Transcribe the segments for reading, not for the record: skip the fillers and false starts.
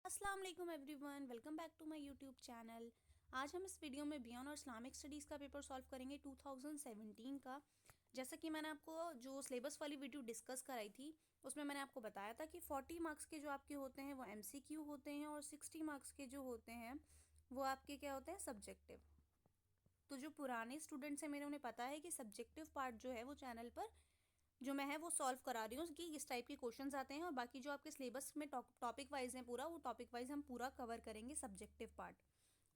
अस्सलाम वालेकुम everyone, welcome back to my YouTube channel. आज हम इस वीडियो में बियॉन्ड और इस्लामिक स्टडीज़ का पेपर सॉल्व करेंगे 2017 का। जैसा कि मैंने आपको जो सिलेबस वाली वीडियो डिस्कस कराई थी उसमें मैंने आपको बताया था कि 40 मार्क्स के जो आपके होते हैं वो एमसीक्यू होते हैं और 60 मार्क्स के जो होते हैं वो आपके क्या होते हैं, सब्जेक्टिव। तो जो पुराने स्टूडेंट्स हैं मेरे, उन्हें पता है कि सब्जेक्टिव पार्ट जो है वो चैनल पर जो मैं है वो सॉल्व करा रही हूँ कि इस टाइप के क्वेश्चंस आते हैं, और बाकी जो आपके सिलेबस में टॉपिक वाइज है पूरा, वो टॉपिक वाइज हम पूरा कवर करेंगे सब्जेक्टिव पार्ट।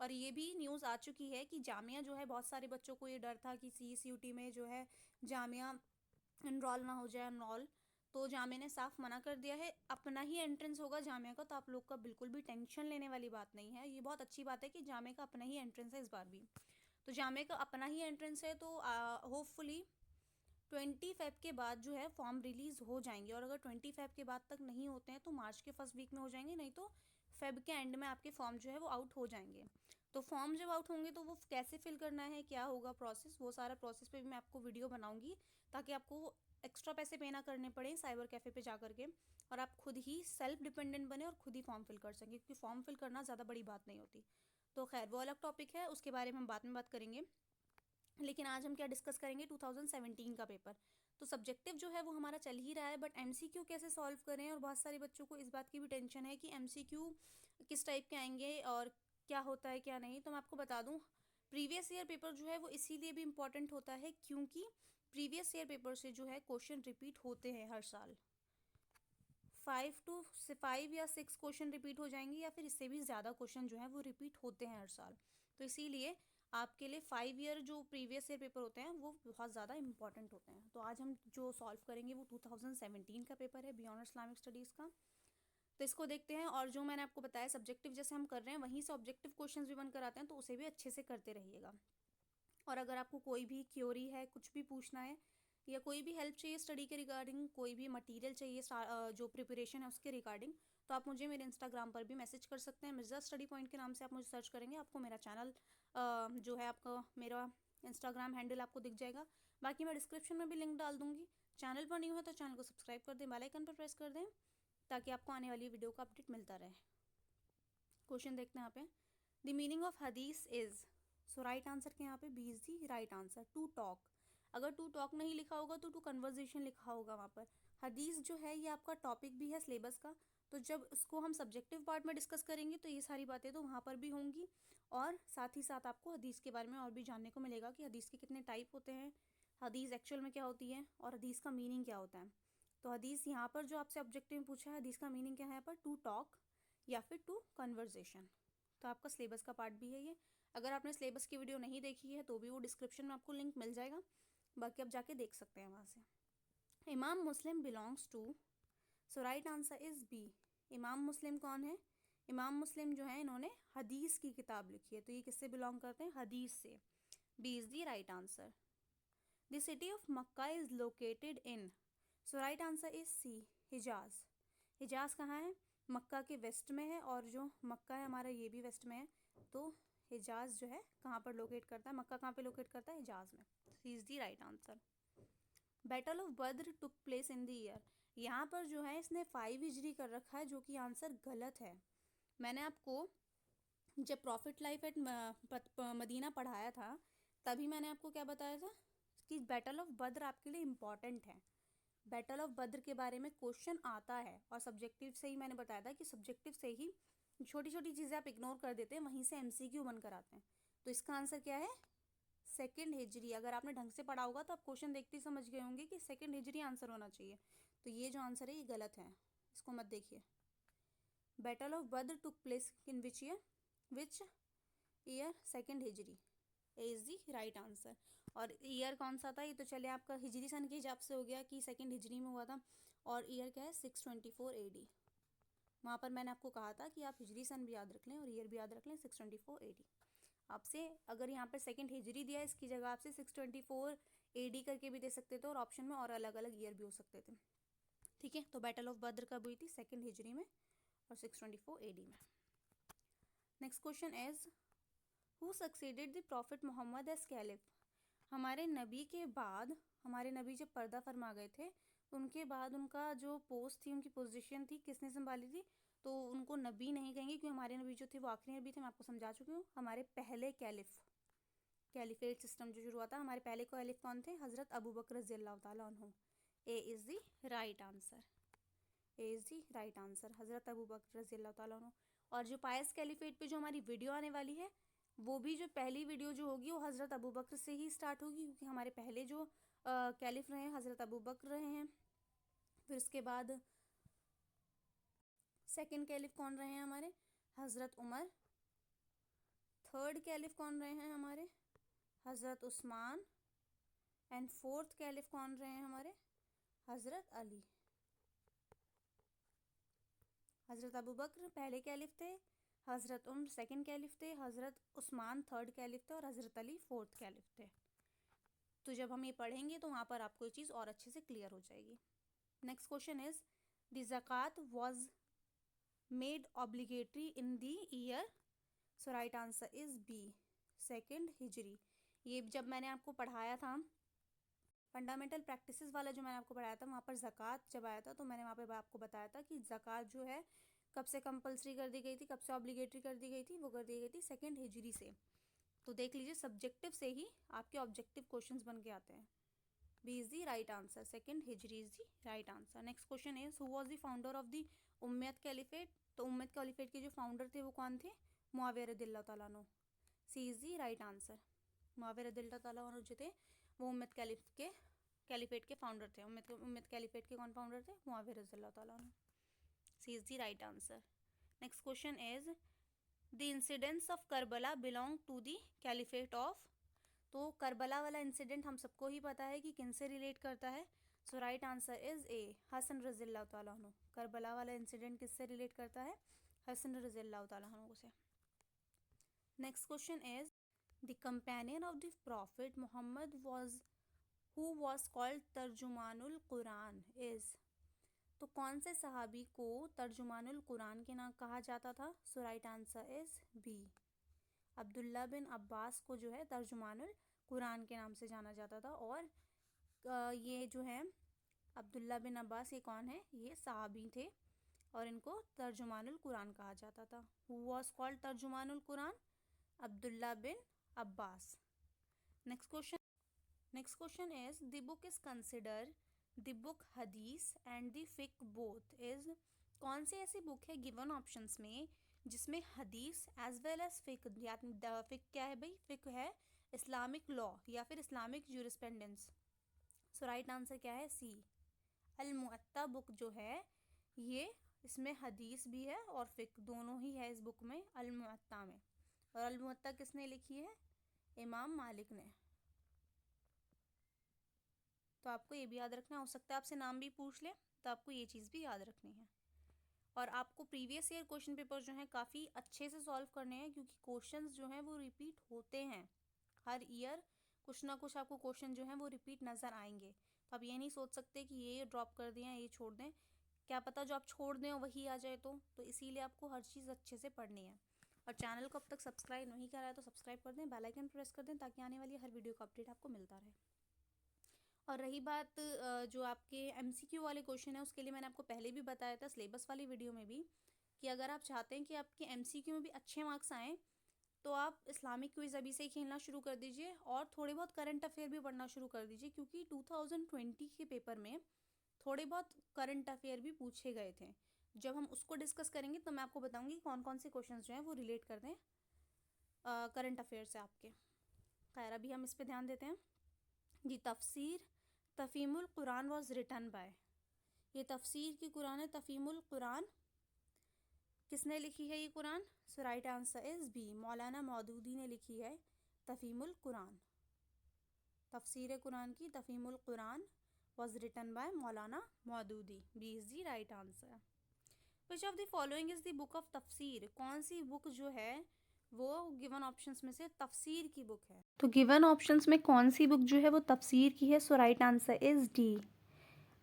और ये भी न्यूज़ आ चुकी है कि जामिया जो है, बहुत सारे बच्चों को ये डर था कि CSUT में जो है जामिया इनरोल ना हो जाए एनरोल, तो जामिया ने साफ मना कर दिया है, अपना ही एंट्रेंस होगा जामिया का। तो आप लोग का बिल्कुल भी टेंशन लेने वाली बात नहीं है। ये बहुत अच्छी बात है कि जामिया का अपना ही एंट्रेंस है इस बार भी। तो जामिया का अपना ही एंट्रेंस है, तो होपफुली 20 फ़ेब के बाद जो है फॉर्म रिलीज़ हो जाएंगे। और अगर 20 फ़ेब के बाद तक नहीं होते हैं तो मार्च के फर्स्ट वीक में हो जाएंगे, नहीं तो फेब के एंड में आपके फॉर्म जो है वो आउट हो जाएंगे। तो फॉर्म जब आउट होंगे तो वो कैसे फिल करना है, क्या होगा प्रोसेस, वो सारा प्रोसेस पे भी मैं आपको वीडियो बनाऊंगी, ताकि आपको एक्स्ट्रा पैसे पे ना करने पड़े साइबर कैफ़े पे जा करके, और आप खुद ही सेल्फ डिपेंडेंट बने और खुद ही फॉर्म फिल कर सकें, क्योंकि फॉर्म फिल करना ज़्यादा बड़ी बात नहीं होती। तो खैर, वो अलग टॉपिक है, उसके बारे में हम बाद में बात करेंगे। लेकिन आज हम क्या डिस्कस करेंगे, 2017 का पेपर। तो सब्जेक्टिव जो है वो हमारा चल ही रहा है, बट एमसीक्यू कैसे सॉल्व करें, और बहुत सारे बच्चों को इस बात की भी टेंशन है कि एमसीक्यू किस टाइप के आएंगे और क्या होता है क्या नहीं। तो मैं आपको बता दूं, प्रीवियस ईयर पेपर जो है वो इसीलिए भी इम्पॉर्टेंट होता है क्योंकि प्रीवियस ईयर पेपर से जो है क्वेश्चन रिपीट होते हैं हर साल। 5 या 6 क्वेश्चन रिपीट हो जाएंगे, या फिर इससे भी ज़्यादा क्वेश्चन जो है वो रिपीट होते हैं हर साल। तो इसीलिए आपके लिए 5 ईयर जो प्रीवियस ईयर पेपर होते हैं वो बहुत ज़्यादा इंपॉर्टेंट होते हैं। तो आज हम जो सॉल्व करेंगे वो 2017 का पेपर है, बियॉन्ड इस्लामिक स्टडीज़ का। तो इसको देखते हैं। और जो मैंने आपको बताया सब्जेक्टिव जैसे हम कर रहे हैं, वहीं से ऑब्जेक्टिव क्वेश्चंस भी बनकर आते हैं, तो उसे भी अच्छे से करते रहिएगा। और अगर आपको कोई भी क्योरी है, कुछ भी पूछना है, या कोई भी हेल्प चाहिए स्टडी के रिगार्डिंग, कोई भी मटेरियल चाहिए जो प्रिपरेशन है उसके रिगार्डिंग, तो आप मुझे मेरे इंस्टाग्राम पर भी मैसेज कर सकते हैं। मिर्ज़ा स्टडी पॉइंट के नाम से आप मुझे सर्च करेंगे, आपको मेरा चैनल जो है, आपका मेरा इंस्टाग्राम हैंडल आपको दिख जाएगा। बाकी मैं डिस्क्रिप्शन में भी लिंक डाल दूँगी। चैनल पर नहीं हो तो चैनल को सब्सक्राइब कर दें, बेल आइकन पर प्रेस कर दें, ताकि आपको आने वाली वीडियो का अपडेट मिलता रहे। क्वेश्चन देखते हैं यहाँ पे। The meaning of hadith is, so right answer के यहाँ पे B is the right answer. To talk, अगर टू टॉक नहीं लिखा होगा तो टू कन्वर्जेशन लिखा होगा वहाँ पर। हदीस जो है ये आपका टॉपिक भी है सिलेबस का, तो जब उसको हम सब्जेक्टिव पार्ट में डिस्कस करेंगे तो ये सारी बातें तो वहाँ पर भी होंगी, और साथ ही साथ आपको हदीस के बारे में और भी जानने को मिलेगा कि हदीस के कितने टाइप होते हैं, हदीस एक्चुअल में क्या होती है, और हदीस का मीनिंग क्या होता है। तो हदीस यहाँ पर जो आपसे ऑब्जेक्टिव में पूछा है, हदीस का मीनिंग क्या है यहाँ पर, टू टॉक या फिर टू कन्वर्जेशन। तो आपका सिलेबस का पार्ट भी है ये। अगर आपने सिलेबस की वीडियो नहीं देखी है तो भी वो डिस्क्रिप्शन में आपको लिंक मिल जाएगा, बाकी आप जाके देख सकते हैं वहाँ से। Imam Muslim belongs to, so right answer is B. Imam Muslim कौन है? इमाम मुस्लिम जो है इन्होंने हदीस की किताब लिखी है, तो ये किससे बिलोंग करते हैं? हदीस से। B is the right answer. The city of Mecca is located in, so right answer is C, Hijaz. Hijaz कहाँ है? मक्का के वेस्ट में है, और जो मक्का है हमारा ये भी वेस्ट में है। तो हिजाज जो है कहाँ पर लोकेट करता है, मक्का कहाँ पे लोकेट करता है? हिजाज में। C is the right answer. Battle of Badr took place in the year, यहाँ पर जो है इसने 5 हिजरी कर रखा है, जो कि आंसर गलत है। मैंने आपको जब प्रॉफिट लाइफ एट मदीना पढ़ाया था, तभी मैंने आपको क्या बताया था कि बैटल ऑफ बद्र आपके लिए इम्पॉर्टेंट है। बैटल ऑफ बद्र के बारे में क्वेश्चन आता है, और सब्जेक्टिव से ही मैंने बताया था कि सब्जेक्टिव से ही छोटी छोटी चीज़ें आप इग्नोर कर देते हैं, वहीं से एमसीक्यू बनकर आते हैं। तो इसका आंसर क्या है? सेकेंड हिजरी। अगर आपने ढंग से पढ़ा होगा तो आप क्वेश्चन देखते ही समझ गए होंगे कि सेकेंड हिजरी आंसर होना चाहिए। तो ये जो आंसर है ये गलत है, इसको मत देखिए। Battle of Badr took place in which year, which year? Second Hijri. A is the right answer. और ईयर कौन सा था, ये तो चले आपका हिजरी सन के हिसाब से हो गया कि सेकेंड हिजरी में हुआ था, और ईयर क्या है? 624 AD। वहाँ पर मैंने आपको कहा था कि आप हिजरी सन भी याद रख लें और ईयर भी याद रख लें, 624 AD। आपसे अगर यहाँ पर सेकेंड हिजरी दिया है, इसकी जगह आपसे 624 AD करके भी दे सकते थे, और ऑप्शन में और अलग अलग ईयर भी हो सकते थे। ठीक है, तो बैटल ऑफ बद्र कब हुई थी? सेकेंड हिजरी में और 624 AD में। Next question is, who succeeded the prophet Mohammad as caliph, हमारे नबी के बाद, हमारे नबी जब पर्दा फरमा गए थे उनके बाद उनका जो पोस्ट थी, उनकी पोजीशन थी, किसने संभाली थी? तो उनको नबी नहीं कहेंगे, क्योंकि हमारे नबी जो थे वो आखिरी नबी थे, मैं आपको समझा चुकी हूँ। हमारे पहले कैलिफेट सिस्टम जो शुरू हुआ था, हमारे पहले कैलिफ कौन थे? हज़रत अबू बकर रज़ियल्लाहु ताला अन्हु। ए is the right answer, A is the right answer, हज़रत अबू बकर रज़ियल्लाहु ताला अन्हु। और जो पायस कैलिफेट पे जो हमारी वीडियो आने वाली है, वो भी जो पहली वीडियो जो होगी वो हज़रत अबू बकर से ही स्टार्ट होगी, क्योंकि हमारे पहले जो कैलिफ रहे हैं हज़रत अबू बकर रहे हैं। फिर उसके बाद सेकंड कैलिफ कौन रहे हैं हमारे? हज़रत उमर। थर्ड कैलिफ कौन रहे हैं हमारे? हज़रत उस्मान। एंड फोर्थ कैलिफ कौन रहे हैं हमारे? हज़रत अली। हज़रत अबू बकर पहले कैलिफ थे, हज़रत उमर सेकंड कैलिफ थे, हज़रत उस्मान थर्ड कैलिफ थे और हज़रत अली फोर्थ कैलिफ थे। तो जब हम ये पढ़ेंगे तो वहाँ पर आपको ये चीज़ और अच्छे से क्लियर हो जाएगी। Next question is the zakat was made obligatory in the year, so right answer is B, second Hijri. ये जब मैंने आपको पढ़ाया था फंडामेंटल प्रैक्टिसेस वाला, जो मैंने आपको पढ़ाया था, वहाँ पर ज़कात जब आया था तो मैंने वहाँ पे आपको बताया था कि ज़कात जो है कब से कंपलसरी कर दी गई थी, कब से ऑब्लिगेटरी कर दी गई थी? वो कर दी गई थी सेकंड हिजरी से। तो देख लीजिए, सब्जेक्टिव से ही आपके ऑब्जेक्टिव क्वेश्चंस बन के आते हैं। B is the right answer, second Hijri is the right answer. Next question is who was the founder of the Umayyad caliphate? तो उम्मत कैलिफेट के जो फाउंडर थे वो कौन थे? मुआविया रज़ियल्लाहु ताला अन्हु। C is the right answer. Muawiya रज़ियल्लाहु ताला अन्हु जो थे वो उम्मत कैलिफेट के फाउंडर थे। उम्मत कैलिफेट के कौन फाउंडर थे? मुआविया रज़ियल्लाहु ताला अन्हु। C is the right answer. Next question is the incidents of Karbala belong to the caliphate of? तो करबला वाला इंसिडेंट हम सबको ही पता है कि किन से रिलेट करता है। So right answer is A, Hasan रज़ियल्लाहु ताला अन्हु। करबला वाला इंसिडेंट किससे रिलेट करता है? हसन रज़ियल्लाहु ताला अन्हु से। Next question is the companion of the prophet Mohammad was who was called Tarjumanul Quran is? तो कौन से सहाबी को तर्जुमानुल कुरान के नाम कहा जाता था? So right answer is B, Abdullah bin Abbas को जो है तर्जुमानुल कुरान के नाम से जाना जाता था। और ये जो है अब्दुल्ला बिन अब्बास, ये कौन है? ये सहाबी थे और इनको तर्जुमानुल कुरान कहा जाता था। Who was called Tarjumanul Quran? Abdullah bin Abbas. Next question is the book is consider the book hadith and the fiqh both is? कौन सी ऐसी बुक है गिवन ऑप्शंस में जिसमें हदीस एज वेल एज फिक, फिक क्या है भाई? फिक है इस्लामिक लॉ या फिर इस्लामिक ज्यूरिस्प्रूडेंस। सो राइट आंसर क्या है? सी, अल मुअत्ता बुक जो है ये, इसमें हदीस भी है और फिक दोनों ही है इस बुक में, अल मुअत्ता में। और अल मुअत्ता किसने लिखी है? इमाम मालिक ने। तो आपको ये भी याद रखना, हो सकता है आपसे नाम भी पूछ ले, तो आपको ये चीज़ भी याद रखनी है। और आपको प्रीवियस ईयर क्वेश्चन पेपर जो हैं काफ़ी अच्छे से सॉल्व करने हैं, क्योंकि क्वेश्चंस जो हैं वो रिपीट होते हैं हर ईयर। कुछ ना कुछ आपको क्वेश्चन जो हैं वो रिपीट नज़र आएंगे। तो आप ये नहीं सोच सकते कि ये ड्रॉप कर दें, ये छोड़ दें, क्या पता जो आप छोड़ दें वही आ जाए। तो इसीलिए आपको हर चीज़ अच्छे से पढ़नी है। और चैनल को अब तक सब्सक्राइब नहीं करा है तो सब्सक्राइब कर दें, बेल आइकन प्रेस कर दें, ताकि आने वाली हर वीडियो का अपडेट आपको मिलता रहे। और रही बात जो आपके MCQ वाले क्वेश्चन है, उसके लिए मैंने आपको पहले भी बताया था सिलेबस वाली वीडियो में भी, कि अगर आप चाहते हैं कि आपके MCQ में भी अच्छे मार्क्स आएँ तो आप इस्लामिक क्विज़ अभी से ही खेलना शुरू कर दीजिए और थोड़े बहुत करंट अफेयर भी पढ़ना शुरू कर दीजिए, क्योंकि 2020 के पेपर में थोड़े बहुत करंट अफेयर भी पूछे गए थे। जब हम उसको डिस्कस करेंगे तो मैं आपको बताऊंगी कौन कौन से क्वेश्चंस जो हैं वो रिलेट करते हैं करंट अफेयर से आपके। खैर, अभी हम इस पर ध्यान देते हैं। जी, तफसीर तफ़ीमुल कुरान वॉज रिटन बाय? ये तफसीर की कुरान है, तफ़ीमुल कुरान किसने लिखी है ये कुरान? सो राइट आंसर इज बी, मौलाना मौदूदी ने लिखी है तफ़ीमुल कुरान। तफसीर कुरान की Tafheemul Quran was written by Maulana Maududi. B is the right answer. Which of the following is the book of tafsir? कौन सी बुक जो है वो गिवन ऑप्शंस में से तफसीर की बुक है? तो गिवन ऑप्शंस में कौन सी बुक जो है वो तफसीर की है? So right answer is D,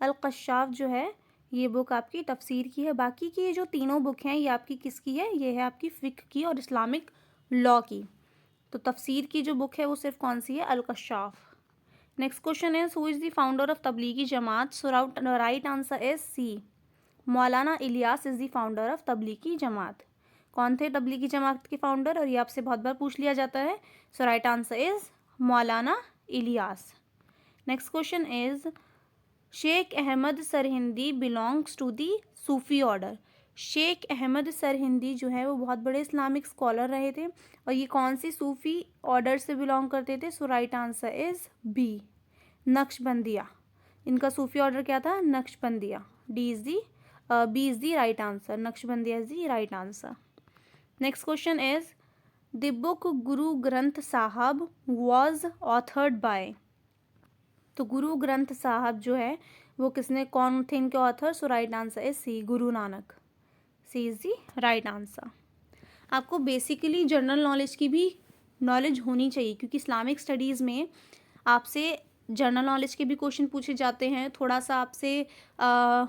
अल कश्शाफ जो है ये बुक आपकी तफसीर की है। बाकी की ये जो तीनों बुक हैं ये आपकी किसकी है? ये है आपकी फ़िक़्ह की और इस्लामिक लॉ की। तो तफसीर की जो बुक है वो सिर्फ कौन सी है? Al Kashshaf. Next question is who is the founder of Tablighi Jamaat? So right answer is C, Maulana Ilyas is the founder of Tablighi Jamaat. कौन थे तबलीगी जमात के फाउंडर? और ये आपसे बहुत बार पूछ लिया जाता है। So right answer is Maulana Ilyas. Next question is Shaikh Ahmad Sirhindi belongs to the Sufi order. Shaikh Ahmad Sirhindi जो है वो बहुत बड़े इस्लामिक स्कॉलर रहे थे और ये कौन सी सूफी ऑर्डर से बिलोंग करते थे? So right answer is B, Naqshbandiya. इनका सूफी ऑर्डर क्या था? Naqshbandiya. D is the B is the right answer, Naqshbandiya is the right answer. Next question is the book Guru Granth साहब वॉज ऑथर्ड बाय। तो गुरु ग्रंथ साहब जो है वो किसने, कौन थे इनके author? So right answer is C, Guru Nanak. C is the right answer. आपको बेसिकली जनरल नॉलेज की भी नॉलेज होनी चाहिए क्योंकि इस्लामिक स्टडीज़ में आपसे जनरल नॉलेज के भी क्वेश्चन पूछे जाते हैं। थोड़ा सा आपसे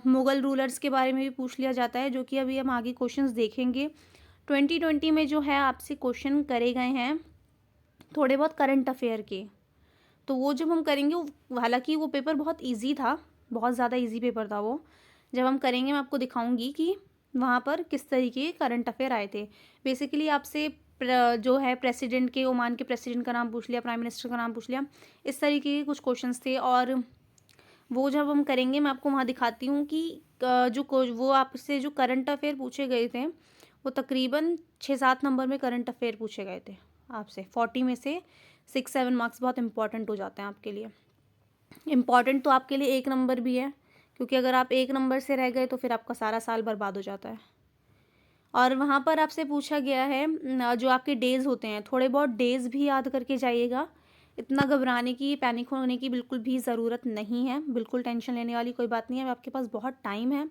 मुग़ल रूलर्स के बारे में भी पूछ लिया जाता है, जो कि अभी हम आगे क्वेश्चंस देखेंगे। 2020 में जो है आपसे क्वेश्चन करे गए हैं थोड़े बहुत करंट अफेयर के, तो वो जब हम करेंगे, हालांकि वो पेपर बहुत इजी था, बहुत ज़्यादा इजी पेपर था वो, जब हम करेंगे मैं आपको दिखाऊंगी कि वहाँ पर किस तरीके के करंट अफेयर आए थे। बेसिकली आपसे जो है प्रेसिडेंट के, ओमान के प्रेसिडेंट का नाम पूछ लिया, प्राइम मिनिस्टर का नाम पूछ लिया, इस तरीके के कुछ क्वेश्चंस थे। और वो जब हम करेंगे मैं आपको वहाँ दिखाती हूँ कि वो आपसे जो करंट अफेयर पूछे गए थे वो तकरीबन 6-7 नंबर में करंट अफेयर पूछे गए थे आपसे। 40 में से 6-7 मार्क्स बहुत इंपॉर्टेंट हो जाते हैं आपके लिए। इम्पॉर्टेंट तो आपके लिए 1 नंबर भी है, क्योंकि अगर आप 1 नंबर से रह गए तो फिर आपका सारा साल बर्बाद हो जाता है। और वहाँ पर आपसे पूछा गया है जो आपके डेज़ होते हैं, थोड़े बहुत डेज़ भी याद करके जाइएगा। इतना घबराने की, पैनिक होने की बिल्कुल भी ज़रूरत नहीं है, बिल्कुल टेंशन लेने वाली कोई बात नहीं है, आपके पास बहुत टाइम है।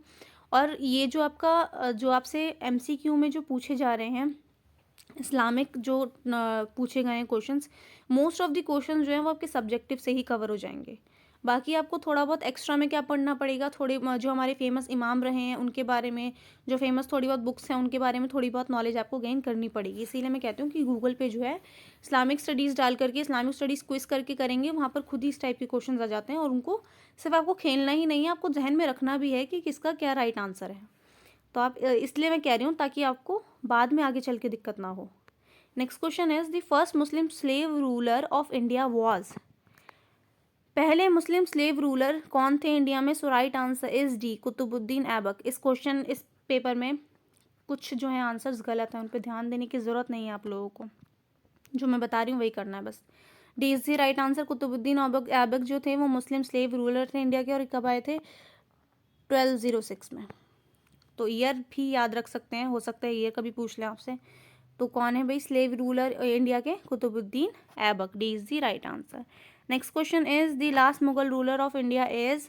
और ये जो आपका जो आपसे MCQ में जो पूछे जा रहे हैं इस्लामिक जो पूछे गए हैं questions, most of the questions जो हैं वो आपके सब्जेक्टिव से ही कवर हो जाएंगे। बाकी आपको थोड़ा बहुत एक्स्ट्रा में क्या पढ़ना पड़ेगा, थोड़े जो हमारे फेमस इमाम रहे हैं उनके बारे में, जो फेमस थोड़ी बहुत बुक्स हैं उनके बारे में थोड़ी बहुत नॉलेज आपको गेन करनी पड़ेगी। इसीलिए मैं कहती हूँ कि गूगल पे जो है इस्लामिक स्टडीज़ डाल करके, इस्लामिक स्टडीज़ क्विज करके करेंगे, वहाँ पर खुद ही इस टाइप के क्वेश्चन आ जाते हैं और उनको सिर्फ आपको खेलना ही नहीं है, आपको जहन में रखना भी है कि किसका क्या राइट आंसर है। तो आप इसलिए मैं कह रही हूँ ताकि आपको बाद में आगे चल के दिक्कत ना हो। Next question is the first Muslim slave ruler of India was. पहले मुस्लिम स्लेव रूलर कौन थे इंडिया में? So right answer is D, Qutbuddin Aibak. इस पेपर में कुछ जो है आंसर्स गलत हैं, उन पर ध्यान देने की ज़रूरत नहीं है आप लोगों को, जो मैं बता रही हूँ वही करना है बस। D is the right answer. Qutbuddin Aibak जो थे वो मुस्लिम स्लेव रूलर थे इंडिया के, और कब आए थे? 1206 में। तो ईयर भी याद रख सकते हैं, हो सकता है ईयर कभी पूछ लें आपसे। तो कौन है भाई स्लेव रूलर इंडिया के? Qutbuddin Aibak. D is the right answer. Next question is the last Mughal ruler of India is.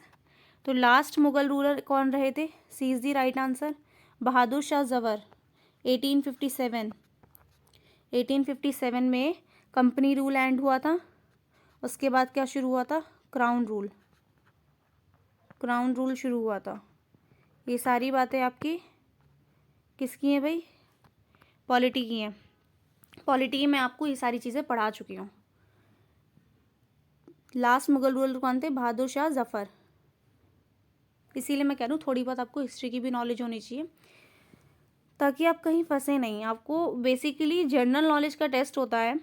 तो लास्ट मुगल रूलर कौन रहे थे? C is the right answer, Bahadur Shah Zafar. 1857 1857 में कंपनी रूल एंड हुआ था। उसके बाद क्या शुरू हुआ था? Crown rule. क्राउन रूल शुरू हुआ था। ये सारी बातें आपकी किसकी हैं भाई? पॉलिटी की हैं। पॉलिटी में आपको ये सारी चीज़ें पढ़ा चुकी हूँ। लास्ट मुगल रूलर कौन थे? बहादुर शाह जफर। इसीलिए मैं कह रहा हूँ थोड़ी बहुत आपको हिस्ट्री की भी नॉलेज होनी चाहिए ताकि आप कहीं फंसे नहीं। आपको बेसिकली जनरल नॉलेज का टेस्ट होता है,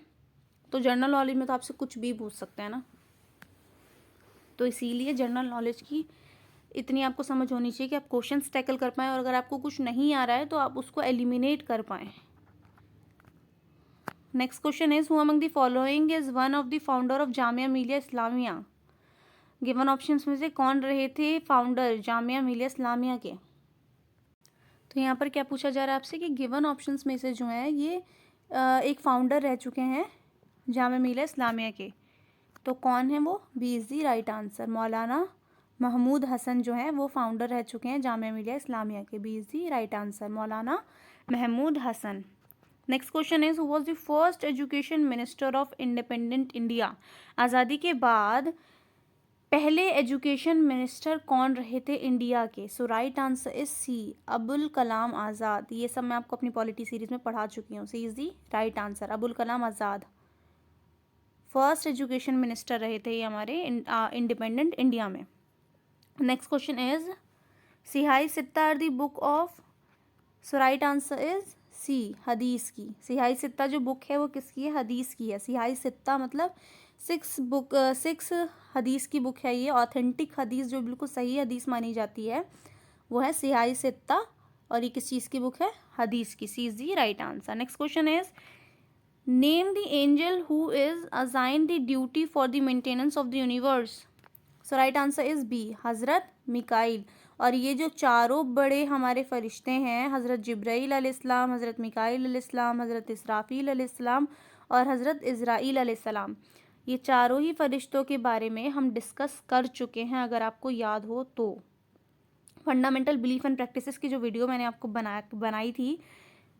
तो जनरल नॉलेज में तो आपसे कुछ भी पूछ सकते हैं ना, तो इसीलिए जनरल नॉलेज की इतनी आपको समझ होनी चाहिए कि आप क्वेश्चंस टैकल कर पाएँ, और अगर आपको कुछ नहीं आ रहा है तो आप उसको एलिमिनेट कर पाएँ। Next question is who among the following is one of the founder of Jamia Millia Islamia. Given options में से कौन रहे थे फाउंडर जामिया मिलिया इस्लामिया के? तो यहाँ पर क्या पूछा जा रहा है आपसे कि गिवन ऑप्शंस में से जो है ये एक फाउंडर रह चुके हैं जामिया मिलिया इस्लामिया के, तो कौन है वो? B is the right answer, Maulana Mahmood Hasan जो है वो फाउंडर रह चुके हैं जामिया मिलिया इस्लामिया के। B is the right answer, Maulana Mahmood Hasan. Next question is who was the first education minister of independent India. आज़ादी के बाद पहले एजुकेशन मिनिस्टर कौन रहे थे इंडिया के? So right answer is C, Abul Kalam Azad. ये सब मैं आपको अपनी पॉलिटी सीरीज में पढ़ा चुकी हूँ। C is the right answer, Abul Kalam Azad first education minister रहे थे ये हमारे इंडिपेंडेंट इंडिया में। Next question is Sihah Sitta are the book of, so right answer is C, hadith की। सिहाई सित्ता जो बुक है वो किसकी है? हदीस की है। सिहाई सित्ता मतलब 6 हदीस की बुक है ये। ऑथेंटिक हदीस जो बिल्कुल सही हदीस मानी जाती है वो है सिहाई सित्ता, और ये किस चीज़ की बुक है? हदीस की। C is the right answer. Next question is name the angel who is assigned the duty for the maintenance of the universe, so right answer is B, Hazrat Mikail. और ये जो चारों बड़े हमारे फरिश्ते हैं, हज़रत जिब्राईल अलैहिस्सलाम, हज़रत मिकाइल अलैहिस्सलाम, हज़रत इसराफील अलैहिस्सलाम और हज़रत इज़राइल अलैहिस्सलाम, ये चारों ही फरिश्तों के बारे में हम डिस्कस कर चुके हैं, अगर आपको याद हो तो। फंडामेंटल बिलीफ एंड प्रैक्टिसेस की जो वीडियो मैंने आपको बनाई थी,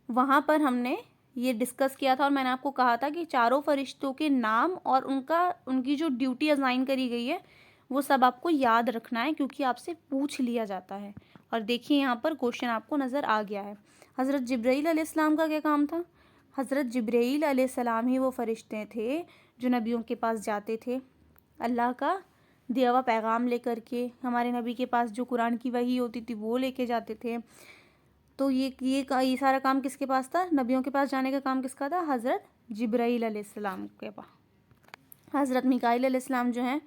वहाँ पर हमने ये डिस्कस किया था, और मैंने आपको कहा था कि चारों फरिश्तों के नाम और उनकी जो ड्यूटी असाइन करी गई है वो सब आपको याद रखना है, क्योंकि आपसे पूछ लिया जाता है। और देखिए यहाँ पर क्वेश्चन आपको नज़र आ गया है। हज़रत जिब्राईल अलैहिस्सलाम का क्या काम था? हज़रत जिब्राईल अलैहिस्सलाम ही वो फरिश्ते थे जो नबियों के पास जाते थे, अल्लाह का दिया हुआ पैगाम लेकर के। हमारे नबी के पास जो कुरान की वही होती थी वो लेके जाते थे। तो ये सारा काम किसके पास था? नबियों के पास जाने का काम किसका था? हज़रत जिब्राईल अलैहिस्सलाम के पास। हज़रत मिकाइल अलैहिस्सलाम जो हैं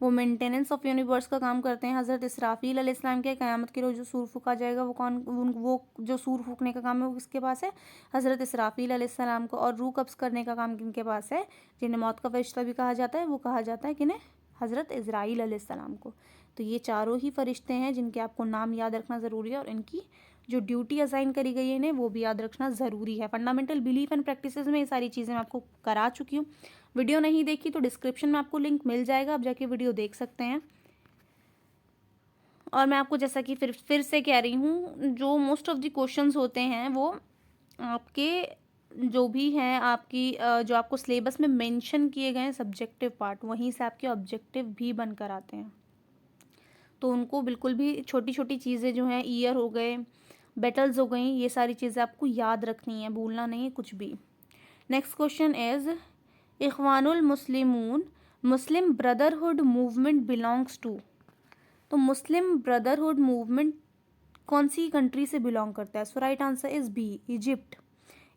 वो मेंटेनेंस ऑफ यूनिवर्स का काम करते हैं। हज़रत इसराफील अलैहिस्सलाम के क़यामत के रोज़ जो सूर फूका जाएगा वो जो सूर फूकने का काम है वो किसके पास है? हज़रत इसराफील अलैहिस्सलाम को। और रूह कब्ज़ करने का काम किनके पास है? जिन्हें मौत का फरिश्ता भी कहा जाता है, वो कहा जाता है किन्हें? हज़रत इज़राइल अलैहिस्सलाम को। तो ये चारों ही फरिश्ते हैं जिनके आपको नाम याद रखना ज़रूरी है, और इनकी जो ड्यूटी असाइन करी गई है इन्हें वो भी याद रखना ज़रूरी है। फंडामेंटल बिलीफ एंड प्रैक्टिसेस में ये सारी चीज़ें मैं आपको करा चुकी हूँ। वीडियो नहीं देखी तो डिस्क्रिप्शन में आपको लिंक मिल जाएगा, आप जाके वीडियो देख सकते हैं। और मैं आपको जैसा कि फिर से कह रही हूँ, जो मोस्ट ऑफ द क्वेश्चंस होते हैं वो आपके जो भी हैं आपकी जो आपको सिलेबस में मेंशन किए गए हैं सब्जेक्टिव पार्ट, वहीं से आपके ऑब्जेक्टिव भी बनकर आते हैं। तो उनको बिल्कुल भी छोटी छोटी चीज़ें जो हैं, ईयर हो गए, बैटल्स हो गई, ये सारी चीज़ें आपको याद रखनी है, भूलना नहीं है कुछ भी। Next question is Ikhwanul Muslimoon Muslim Brotherhood movement belongs to. तो मुस्लिम ब्रदरहुड मूवमेंट कौन सी कंट्री से बिलोंग करता है? So right answer is B, Egypt.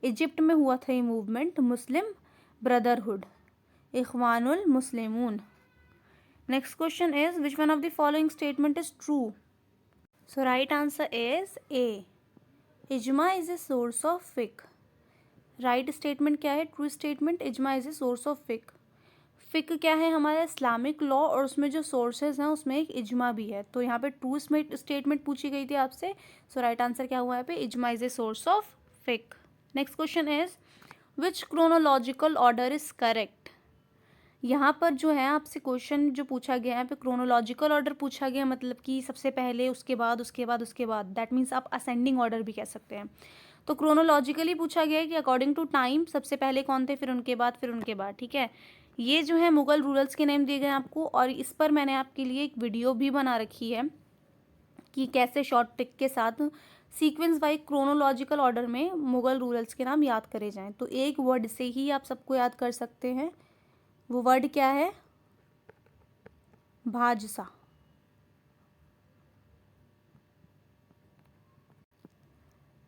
Egypt में हुआ था ये movement, Muslim Brotherhood, Ikhwanul Muslimoon. Next question is which one of the following statement is true? So right answer is A, ijma is a source of fiqh. Right statement क्या है? True statement, ijma is a source of fiqh. फिक क्या है? हमारा Islamic law, और उसमें जो sources हैं उसमें एक इजमा भी है। तो यहाँ पे ट्रू स्टेटमेंट पूछी गई थी आपसे, सो राइट आंसर क्या हुआ है पे? Ijma is a source of fiqh. Next question is which chronological order is correct? यहाँ पर जो है आपसे क्वेश्चन जो पूछा गया है यहाँ पे क्रोनोलॉजिकल ऑर्डर पूछा गया, मतलब कि सबसे पहले, उसके बाद, उसके बाद, उसके बाद। दैट मीन्स आप असेंडिंग ऑर्डर भी कह सकते हैं। तो क्रोनोलॉजिकली पूछा गया है कि अकॉर्डिंग टू टाइम सबसे पहले कौन थे, फिर उनके बाद, फिर उनके बाद। ठीक है, ये जो है मुग़ल रूलर्स के नेम दिए गए हैं आपको, और इस पर मैंने आपके लिए एक वीडियो भी बना रखी है कि कैसे शॉर्ट ट्रिक के साथ सीक्वेंस वाइज क्रोनोलॉजिकल ऑर्डर में मुग़ल रूलर्स के नाम याद करे जाएँ। तो एक वर्ड से ही आप सबको याद कर सकते हैं। वो वर्ड क्या है? भाजसा।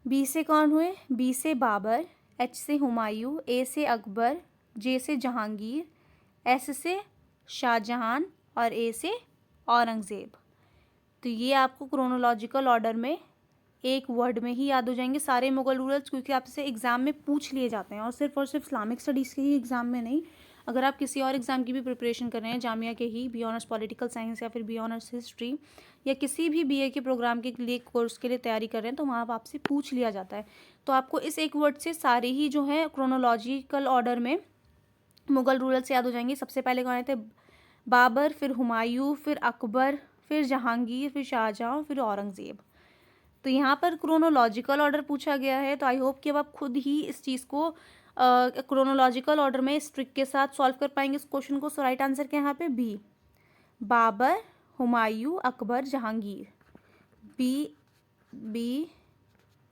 बी से कौन हुए? बी से बाबर, एच से हुमायूं, ए से अकबर, जे से जहांगीर, एस से शाहजहां और ए से औरंगज़ेब। तो ये आपको क्रोनोलॉजिकल ऑर्डर में एक वर्ड में ही याद हो जाएंगे सारे मुग़ल रूलर्स, क्योंकि आपसे एग्ज़ाम में पूछ लिए जाते हैं, और सिर्फ इस्लामिक स्टडीज़ के ही एग्ज़ाम में नहीं, अगर आप किसी और एग्ज़ाम की भी प्रिपरेशन कर रहे हैं, जामिया के ही, बी ऑनर्स पॉलिटिकल साइंस या फिर बी ऑनर्स हिस्ट्री, या किसी भी बीए के प्रोग्राम के लिए, कोर्स के लिए तैयारी कर रहे हैं, तो वहाँ आपसे पूछ लिया जाता है। तो आपको इस एक वर्ड से सारे ही जो है क्रोनोलॉजिकल ऑर्डर में मुग़ल रूलर्स याद हो जाएंगे। सबसे पहले कौन आए थे? बाबर, फिर हुमायूं, फिर अकबर, फिर जहांगीर, फिर शाहजहां, फिर औरंगज़ेब। तो यहाँ पर क्रोनोलॉजिकल ऑर्डर पूछा गया है, तो आई होप कि अब आप खुद ही इस चीज़ को क्रोनोलॉजिकल ऑर्डर में इस ट्रिक के साथ सॉल्व कर पाएंगे इस क्वेश्चन को। सो राइट आंसर क्या है यहाँ पे? B, Babur, Humayun, Akbar, Jahangir. B, B,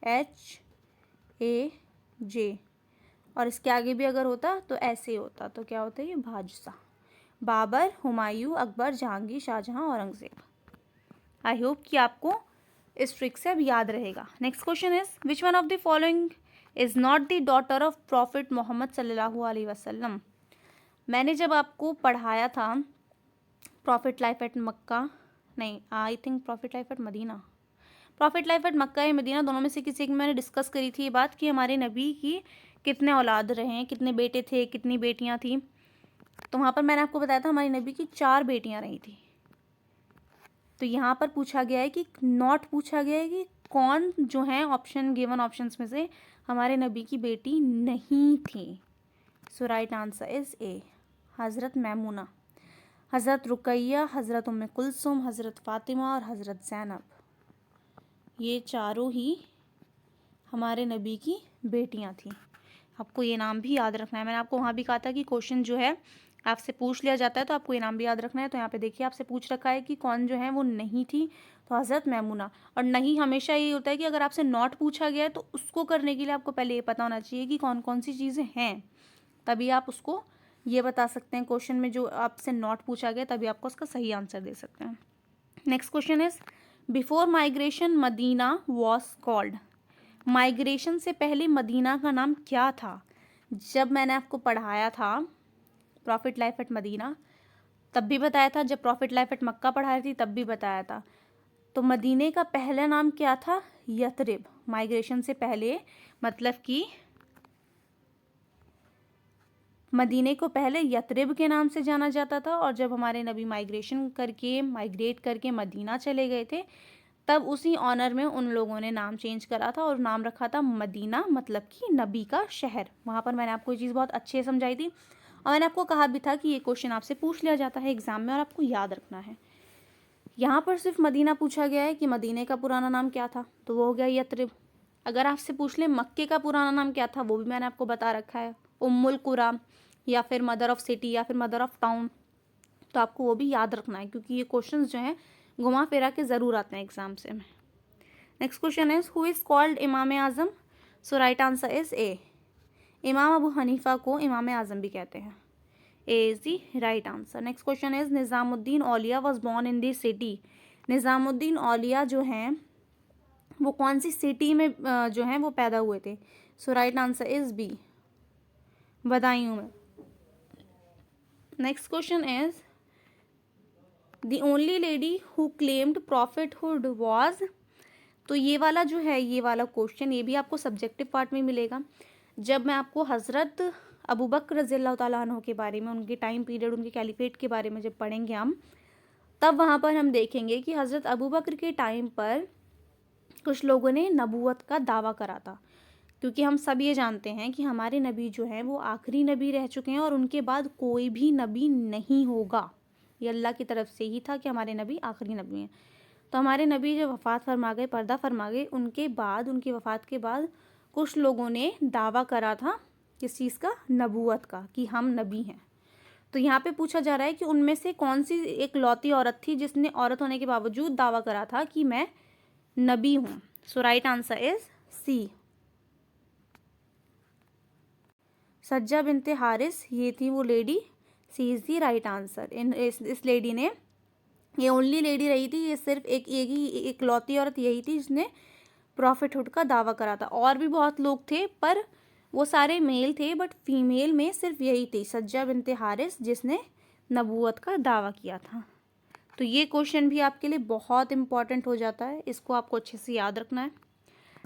H, A, J, और इसके आगे भी अगर होता तो ऐसे होता, तो क्या होता है ये? भाजसा। बाबर, हुमायूं, अकबर, जहांगीर, शाहजहां, औरंगज़ेब। आई होप कि आपको इस ट्रिक से अब याद रहेगा। Next question is which one of the following is not the daughter of prophet Mohammad सल्लल्लाहु अलैहि वसल्लम। मैंने जब आपको पढ़ाया था प्रॉफिट लाइफ एट मक्का, नहीं I think prophet life at Medina, prophet life at Mecca या मदीना, दोनों में से किसी एक में मैंने डिस्कस करी थी ये बात कि हमारे नबी की कितने औलाद रहे हैं, कितने बेटे थे, कितनी बेटियां थी। तो वहाँ पर मैंने आपको बताया था हमारे नबी की 4 बेटियां रही थी। तो यहाँ पर पूछा गया है कि नॉट पूछा गया है कि कौन जो है ऑप्शन गिवन ऑप्शंस में से हमारे नबी की बेटी नहीं थी। सो राइट आंसर इज ए, हज़रत मैमूना, हज़रत रुकैया, हज़रत उम्मे कुलसुम, हज़रत फ़ातिमा और हज़रत ज़ैनब, ये चारों ही हमारे नबी की बेटियां थी। आपको ये नाम भी याद रखना है। मैंने आपको वहाँ भी कहा था कि क्वेश्चन जो है आपसे पूछ लिया जाता है तो आपको ये नाम भी याद रखना है। तो यहाँ पे देखिए आपसे पूछ रखा है कि कौन जो है वो नहीं थी, तो हज़रत मैमूना। और नहीं हमेशा ये होता है कि अगर आपसे नॉट पूछा गया है तो उसको करने के लिए आपको पहले ये पता होना चाहिए कि कौन कौन सी चीज़ें हैं, तभी आप उसको ये बता सकते हैं। क्वेश्चन में जो आपसे नॉट पूछा गया तभी आपको उसका सही आंसर दे सकते हैं। Next question is before migration Madina was called. Migration से पहले मदीना का नाम क्या था। जब मैंने आपको पढ़ाया था प्रॉफिट लाइफ एट मदीना तब भी बताया था, जब प्रॉफिट लाइफ एट मक्का पढ़ाई थी तब भी बताया था। तो मदीने का पहला नाम क्या था, यथरिब। माइग्रेशन से पहले मतलब कि मदीने को पहले यथरिब के नाम से जाना जाता था, और जब हमारे नबी माइग्रेट करके मदीना चले गए थे तब उसी ऑनर में उन लोगों ने नाम चेंज करा था और नाम रखा था मदीना, मतलब कि नबी का शहर। वहाँ पर मैंने आपको ये चीज़ बहुत अच्छे से समझाई थी और मैंने आपको कहा भी था कि ये क्वेश्चन आपसे पूछ लिया जाता है एग्जाम में और आपको याद रखना है। यहाँ पर सिर्फ मदीना पूछा गया है कि मदीने का पुराना नाम क्या था, तो वो हो गया यथरिब। अगर आपसे पूछ ले मक्के का पुराना नाम क्या था, वो भी मैंने आपको बता रखा है, उम्मुल कुरा या फिर मदर ऑफ सिटी या फिर मदर ऑफ टाउन। तो आपको वो भी याद रखना है क्योंकि ये क्वेश्चन जो हैं घुमा फिरा के ज़रूर आते हैं एग्जाम से में। Next question is who is called Imam Azam. So right answer is A, Imam Abu Hanifa को इमाम आज़म भी कहते हैं। A is the right answer. Next question is Nizamuddin Auliya was born in the city. Nizamuddin Auliya जो हैं वो कौन सी city में जो हैं वो पैदा हुए थे। So right answer is B, Budaun में। Next question is the only lady who claimed prophethood was. तो ये वाला जो है ये वाला क्वेश्चन ये भी आपको सब्जेक्टिव पार्ट में मिलेगा। जब मैं आपको हज़रत अबू बकर रज़ियल्लाहु ताला अन्हु के बारे में, उनके टाइम पीरियड, उनके कैलिफेट के बारे में जब पढ़ेंगे हम, तब वहाँ पर हम देखेंगे कि हज़रत अबू बकर के टाइम पर कुछ लोगों ने नबूवत का दावा करा था। क्योंकि हम सब ये जानते हैं कि हमारे नबी जो हैं वो आखिरी नबी रह चुके हैं और उनके बाद कोई भी नबी नहीं होगा। ये अल्लाह की तरफ से ही था कि हमारे नबी आखिरी नबी हैं। तो हमारे नबी जब वफ़ात फरमा गए, पर्दा फरमा गए, उनके बाद, उनकी वफ़ात के बाद कुछ लोगों ने दावा करा था किस चीज़ का, नबूवत का, कि हम नबी हैं। तो यहाँ पे पूछा जा रहा है कि उनमें से कौन सी एक लौती औरत थी जिसने औरत होने के बावजूद दावा करा था कि मैं नबी हूँ। So right answer is C, Sajjah binte Haris, ये थी वो lady. C is the right answer. इस लेडी ने, ये ओनली लेडी रही थी, ये सिर्फ एक लौती औरत यही थी जिसने प्रॉफिटहुड का दावा करा था। और भी बहुत लोग थे पर वो सारे मेल थे, बट फीमेल में सिर्फ यही थी सज्जा बिनते हारिस जिसने नबूवत का दावा किया था। तो ये क्वेश्चन भी आपके लिए बहुत इंपॉर्टेंट हो जाता है, इसको आपको अच्छे से याद रखना है।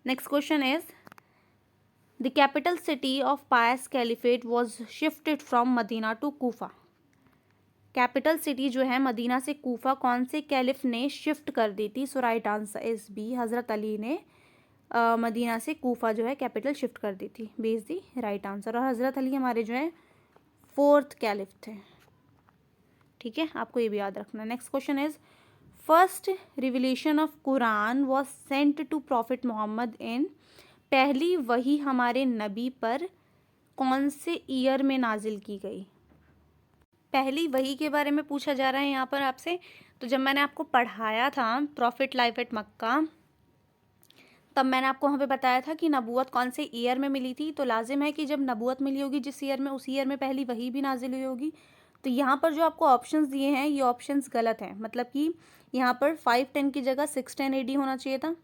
Next question is the capital city of pious caliphate was shifted from Madina to Kufa. Capital city जो है मदीना से कूफा कौन से कैलिफ ने शिफ्ट कर दी थी। सो राइट आंसर इज बी, हज़रत अली ने मदीना से कूफा जो है कैपिटल शिफ्ट कर दी थी। B is the right answer. और हज़रत अली हमारे जो है 4th कैलिफ थे। ठीक है, आपको ये भी याद रखना। Next question is first revelation of Quran was sent to prophet Mohammad in. पहली वही हमारे नबी पर कौन से ईयर में नाजिल की गई। पहली वही के बारे में पूछा जा रहा है यहाँ पर आपसे। तो जब मैंने आपको पढ़ाया था प्रॉफिट लाइफ एट मक्का, तब मैंने आपको वहाँ पे बताया था कि नबूवत कौन से ईयर में मिली थी। तो लाजिम है कि जब नबूवत मिली होगी जिस ईयर में, उस ईयर में पहली वही भी नाजिल हुई होगी। तो यहाँ पर जो आपको ऑप्शंस दिए हैं ये ऑप्शंस गलत हैं, मतलब कि यहाँ पर 510 की जगह 610 AD होना चाहिए था।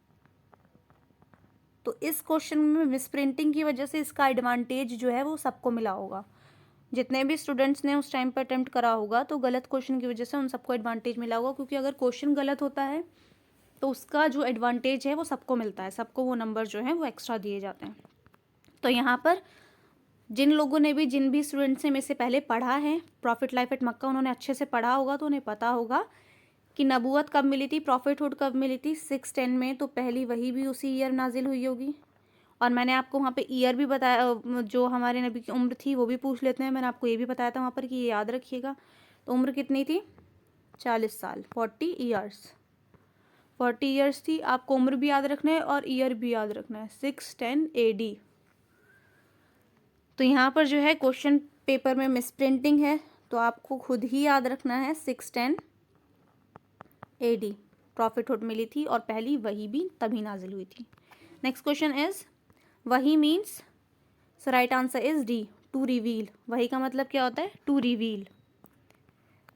तो इस क्वेश्चन में मिसप्रिंटिंग की वजह से इसका एडवांटेज जो है वो सबको मिला होगा। जितने भी स्टूडेंट्स ने उस टाइम पर अटेम्प्ट करा होगा तो गलत क्वेश्चन की वजह से उन सबको एडवांटेज मिला होगा, क्योंकि अगर क्वेश्चन गलत होता है तो उसका जो एडवांटेज है वो सबको मिलता है, सबको वो नंबर जो है वो एक्स्ट्रा दिए जाते हैं। तो यहाँ पर जिन लोगों ने भी, जिन भी स्टूडेंट्स ने मेरे से पहले पढ़ा है प्रॉफिट लाइफ एट मक्का, उन्होंने अच्छे से पढ़ा होगा तो उन्हें पता होगा कि नबूवत कब मिली थी, प्रॉफिटहुड कब मिली थी, 610 में। तो पहली वही भी उसी ईयर नाजिल हुई होगी। और मैंने आपको वहाँ पे ईयर भी बताया, जो हमारे नबी की उम्र थी वो भी पूछ लेते हैं। मैंने आपको ये भी बताया था वहाँ पर कि ये याद रखिएगा। तो उम्र कितनी थी? 40 साल, 40 ईयर्स, 40 ईयर्स थी। आपको उम्र भी याद रखना है और ईयर भी याद रखना है, 610 AD। तो यहाँ पर जो है क्वेश्चन पेपर में मिसप्रिंटिंग है, तो आपको खुद ही याद रखना है 610 AD प्रॉफिटहुड मिली थी, और पहली वही भी तभी नाजिल हुई थी। Next question is wahi means, so right answer is D, to reveal. वही का मतलब क्या होता है? To reveal.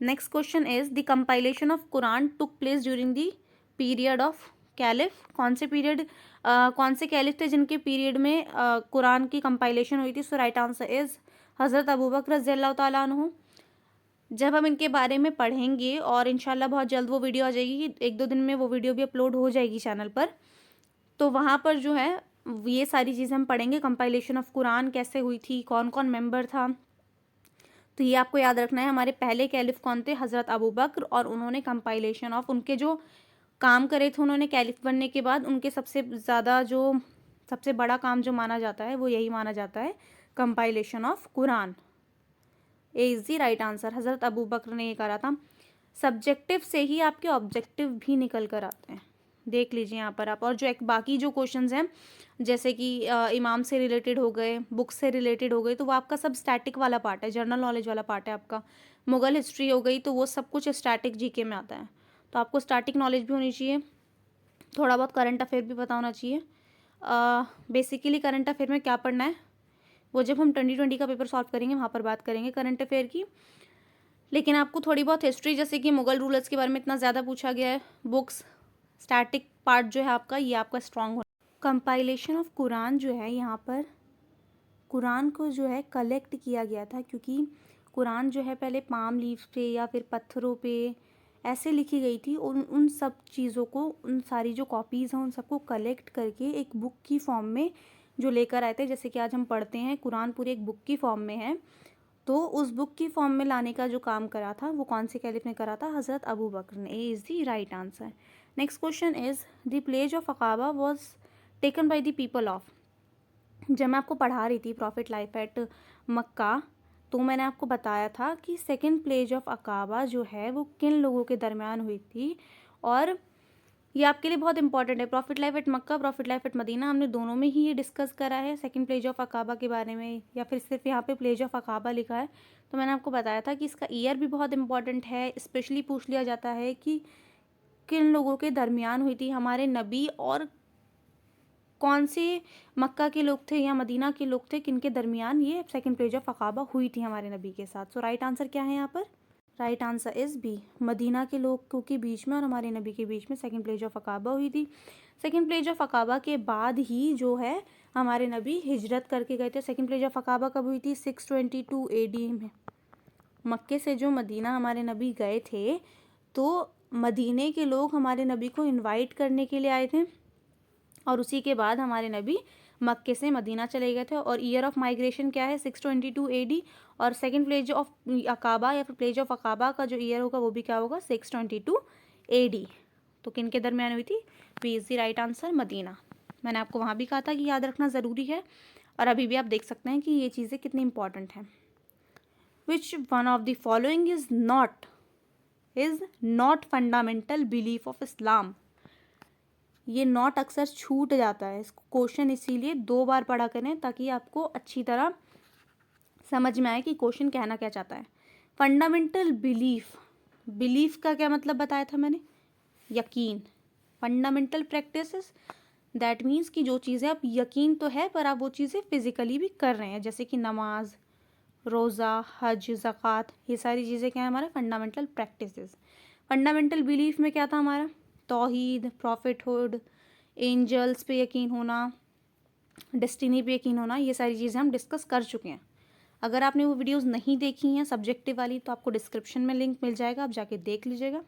Next question is the compilation of Quran took place during the period of caliph. कौन से पीरियड, कौन से कैलिफ थे जिनके पीरियड में कुरान की कंपाइलेशन हुई थी? सो राइट आंसर इज हज़रत अबू बकर रज़ियल्लाहु ताला अन्हु। जब हम इनके बारे में पढ़ेंगे और इंशाल्लाह बहुत जल्द वो वीडियो आ जाएगी, 1-2 दिन में वो वीडियो भी अपलोड हो जाएगी चैनल पर, तो वहाँ पर जो है ये सारी चीज़ें हम पढ़ेंगे। कंपाइलेशन ऑफ कुरान कैसे हुई थी, कौन कौन मेंबर था, तो ये आपको याद रखना है। हमारे पहले कैलिफ कौन थे? हज़रत अबू बकर। और उन्होंने कंपाइलेशन ऑफ, उनके जो काम करे थे उन्होंने कैलिफ बनने के बाद, उनके सबसे ज़्यादा जो सबसे बड़ा काम जो माना जाता है वो यही माना जाता है, compilation of Quran. A is the right answer. हज़रत अबू बकर ने ये करा था। सब्जेक्टिव से ही आपके ऑब्जेक्टिव भी निकल कर आते हैं, देख लीजिए यहाँ पर आप। और जो एक बाकी जो क्वेश्चंस हैं, जैसे कि इमाम से रिलेटेड हो गए, बुक से रिलेटेड हो गए, तो वो आपका सब स्टैटिक वाला पार्ट है, जनरल नॉलेज वाला पार्ट है आपका। मुग़ल हिस्ट्री हो गई, तो वो सब कुछ स्टैटिक जीके में आता है। तो आपको स्टैटिक नॉलेज भी होनी चाहिए, थोड़ा बहुत करंट अफेयर भी पता होना चाहिए। बेसिकली करंट अफेयर में क्या पढ़ना है वो जब हम 2020 का पेपर सॉल्व करेंगे वहाँ पर बात करेंगे करंट अफेयर की। लेकिन आपको थोड़ी बहुत हिस्ट्री, जैसे कि मुग़ल रूलर्स के बारे में इतना ज़्यादा पूछा गया है, बुक्स, स्टैटिक पार्ट जो है आपका, ये आपका स्ट्रॉन्ग हो। कंपाइलेशन ऑफ कुरान जो है, यहाँ पर कुरान को जो है कलेक्ट किया गया था, क्योंकि कुरान जो है पहले पाम लीव्स पे या फिर पत्थरों पे ऐसे लिखी गई थी। उन सब चीज़ों को, उन सारी जो कॉपीज़ हैं उन सबको कलेक्ट करके एक बुक की फॉर्म में जो लेकर आए थे। जैसे कि आज हम पढ़ते हैं कुरान पूरी एक बुक की फॉर्म में है, तो उस बुक की फॉर्म में लाने का जो काम करा था वो कौन से कैलिफ ने करा था? हज़रत अबू बकर ने। A is the right answer. Next question is the pledge of Aqaba was taken by the people of. जब मैं आपको पढ़ा रही थी प्रॉफिट लाइफ एट मक्का, तो मैंने आपको बताया था कि सेकेंड प्लेज ऑफ अकाबा जो है वो किन लोगों के दरमियान हुई थी, और ये आपके लिए बहुत इंपॉर्टेंट है। Prophet life at Mecca, prophet life at Medina, हमने दोनों में ही ये डिस्कस करा है सेकंड प्लेज ऑफ अकाबा के बारे में, या फिर सिर्फ यहाँ पे प्लेज ऑफ अकाबा लिखा है। तो मैंने आपको बताया था कि इसका ईयर भी बहुत इंपॉर्टेंट है, स्पेशली पूछ लिया जाता है कि किन लोगों के दरमियान हुई थी, हमारे नबी और कौन से मक्का के लोग थे या मदीना के लोग थे, किन के दरमियान ये सेकंड प्लेज ऑफ अकाबा हुई थी हमारे नबी के साथ। सो राइट आंसर क्या है यहाँ पर? Right answer is B, Medina के लोगों के बीच में और हमारे नबी के बीच में सेकंड प्लेज ऑफ अकाबा हुई थी। सेकंड प्लेज ऑफ अकाबा के बाद ही जो है हमारे नबी हिजरत करके गए थे। सेकंड प्लेज ऑफ अकाबा कब हुई थी? 622 AD में। मक्के से जो मदीना हमारे नबी गए थे, तो मदीने के लोग हमारे नबी को इन्वाइट करने के लिए आए थे, और उसी के बाद हमारे नबी मक्के से मदीना चले गए थे। और ईयर ऑफ माइग्रेशन क्या है? 622 AD। और सेकंड प्लेज ऑफ अकाबा या फिर प्लेज ऑफ अकाबा का जो ईयर होगा वो भी क्या होगा? 622 AD। तो किन के दरमियान हुई थी? B is the right answer, Medina. मैंने आपको वहाँ भी कहा था कि याद रखना ज़रूरी है, और अभी भी आप देख सकते हैं कि ये चीज़ें कितनी इंपॉर्टेंट हैं। विच one of the following is not fundamental belief of Islam. ये नॉट अक्सर छूट जाता है, इसको क्वेश्चन इसीलिए 2 बार पढ़ा करें ताकि आपको अच्छी तरह समझ में आए कि क्वेश्चन कहना क्या चाहता है। फंडामेंटल बिलीफ, बिलीफ का क्या मतलब बताया था मैंने? यकीन। फंडामेंटल प्रैक्टिसेस, दैट मीन्स कि जो चीज़ें आप यकीन तो है पर आप वो चीज़ें फिजिकली भी कर रहे हैं, जैसे कि नमाज, रोज़ा, हज, ज़कात, ये सारी चीज़ें क्या है हमारा फंडामेंटल प्रैक्टिसेस। फंडामेंटल बिलीफ में क्या था हमारा, तौहीद, प्रॉफिटहुड, एंजल्स पे यकीन होना, डेस्टिनी पे यकीन होना, ये सारी चीज़ें हम डिस्कस कर चुके हैं। अगर आपने वो वीडियोस नहीं देखी हैं सब्जेक्टिव वाली तो आपको डिस्क्रिप्शन में लिंक मिल जाएगा, आप जाके देख लीजिएगा।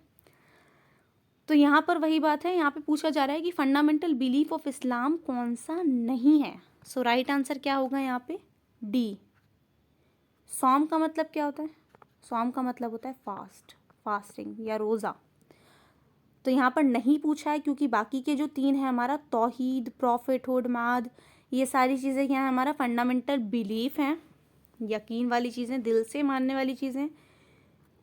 तो यहाँ पर वही बात है, यहाँ पे पूछा जा रहा है कि फंडामेंटल बिलीफ ऑफ इस्लाम कौन सा नहीं है। सो राइट आंसर क्या होगा यहाँ पे, डी। सौम का मतलब क्या होता है, सौम का मतलब होता है फास्टिंग या रोज़ा। तो यहाँ पर नहीं पूछा है क्योंकि बाकी के जो 3 है हमारा तौहीद, प्रॉफिटहुड, माद, ये सारी चीज़ें क्या है हमारा फंडामेंटल बिलीफ हैं, यकीन वाली चीज़ें, दिल से मानने वाली चीज़ें।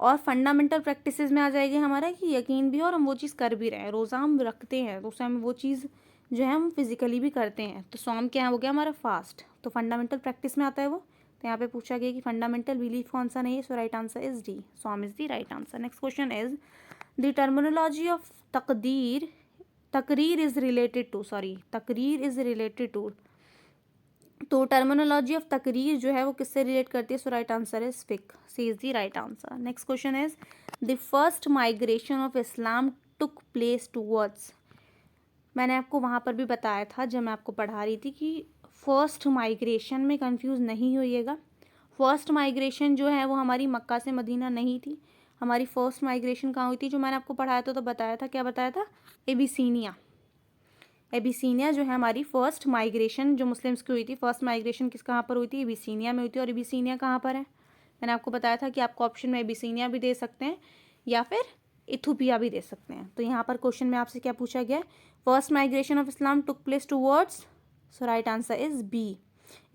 और फंडामेंटल प्रैक्टिसेस में आ जाएगी हमारा कि यकीन भी और हम वो चीज़ कर भी रहे हैं। रोज़ा हम रखते हैं तो उससे हम वो चीज़ जो है हम फिजिकली भी करते हैं। तो सौम क्या हो गया हमारा फास्ट, तो फंडामेंटल प्रैक्टिस में आता है वो। तो यहाँ पे पूछा गया कि फंडामेंटल बिलीफ कौन सा नहीं है, so right answer is D, sawm is the right answer. Next question is the terminology of taqrir is related to. तो टर्मिनोलॉजी ऑफ तकरीर जो है वो किससे रिलेट करती है, so right answer is fiqh, C is the right answer. Next question is the first migration of Islam took place towards. मैंने आपको वहाँ पर भी बताया था जब मैं आपको पढ़ा रही थी कि फर्स्ट माइग्रेशन में कंफ्यूज नहीं होइएगा। फर्स्ट माइग्रेशन जो है वो हमारी मक्का से मदीना नहीं थी, हमारी फर्स्ट माइग्रेशन कहाँ हुई थी, जो मैंने आपको पढ़ाया था तो बताया था, क्या बताया था, एबिसीनिया। एबिसीनिया जो है हमारी फर्स्ट माइग्रेशन जो मुस्लिम्स की हुई थी, फर्स्ट माइग्रेशन किस कहाँ पर हुई थी, एबिसीनिया में हुई थी। और एबिसीनिया कहाँ पर है, मैंने आपको बताया था कि आपको ऑप्शन में एबिसीनिया भी दे सकते हैं या फिर इथोपिया भी दे सकते हैं। तो यहाँ पर क्वेश्चन में आपसे क्या पूछा गया है, first migration of Islam took place towards, so right answer is B.